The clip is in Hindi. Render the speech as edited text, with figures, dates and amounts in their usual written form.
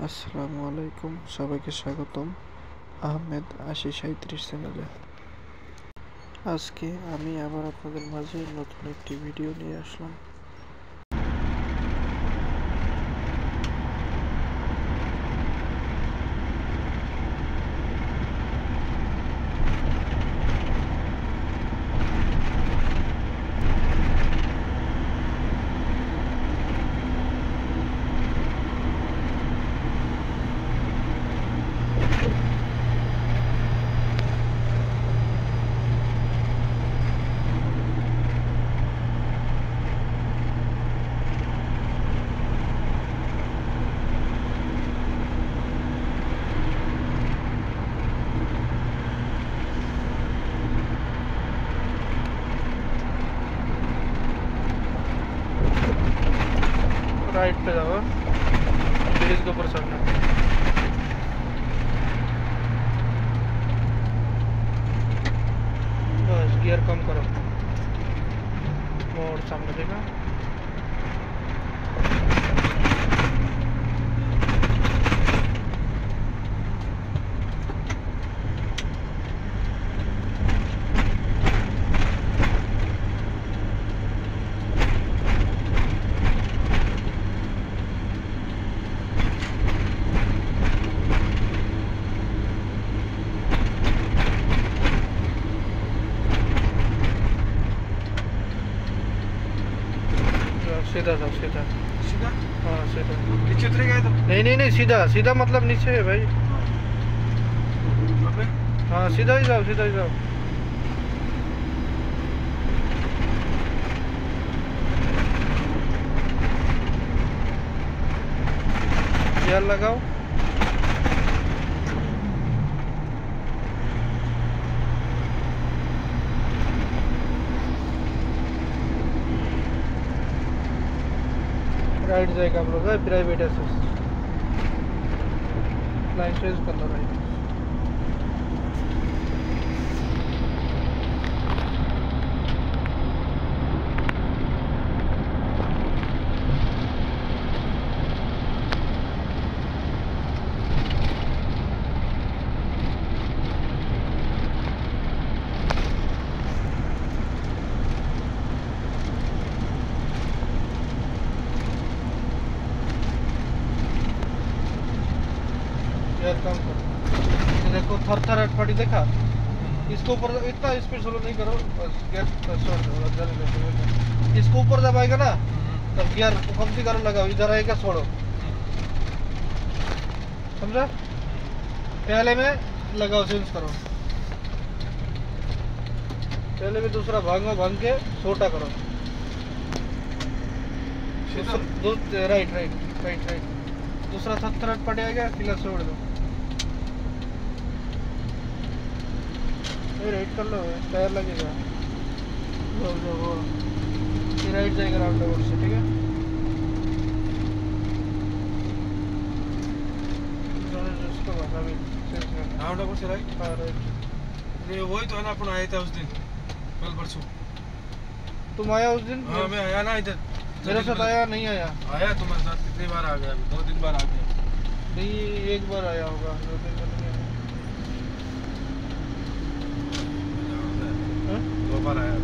আসসালামু আলাইকুম, সবাইকে স্বাগতম আহমেদ ৮০৩৭ চ্যানেলে। আজকে আমি আবার আপনাদের মাঝে নতুন একটি ভিডিও নিয়ে আসলাম। राइट पे जाओ, ब्रिज के ऊपर चढ़ना। बस गियर कम करो, मोड़ सामने देखा। सीधा जाओ, सीधा सीधा। हाँ सीधा। नीचे उतरेगा तो नहीं, सीधा सीधा मतलब नीचे है भाई। अबे हाँ सीधा ही जाओ, सीधा ही जाओ। गियर लगाओ। राइट जाएगा हम लोग प्राइवेट एसेस लाइन चेंज करना राइट। कम करो, देखो थर थर अटपटी देखा। इसको ऊपर इतना स्पीड स्लो नहीं करो, बस गियर छोड़ दो। इसको ऊपर दबाएगा ना तब गियर कमती करो, लगाओ, इधर आएगा छोड़ो, समझा। पहले में लगाओ, चेंज करो, पहले में दूसरा भांगो, भांग के छोटा करो। Right right right right. दूसरा थर अटपटी आएगा, किला छोड़ दो। ये राइट कर लो, टायर लगेगा। वो ये राइट जाएगा राउंड अबाउट से, ठीक है। राउंड अबाउट से राइट। हाँ राइट। ये वही तो है ना, अपन आए थे उस दिन, कल परसों। तुम आया उस दिन? हाँ मैं आया ना इधर। मेरे साथ आया नहीं आया? आया तुम्हारे साथ, कितनी बार आ गया? 2-3 बार आ गया। नहीं, एक बार आया होगा, 2 दिन में नहीं आया। 2 बार आया।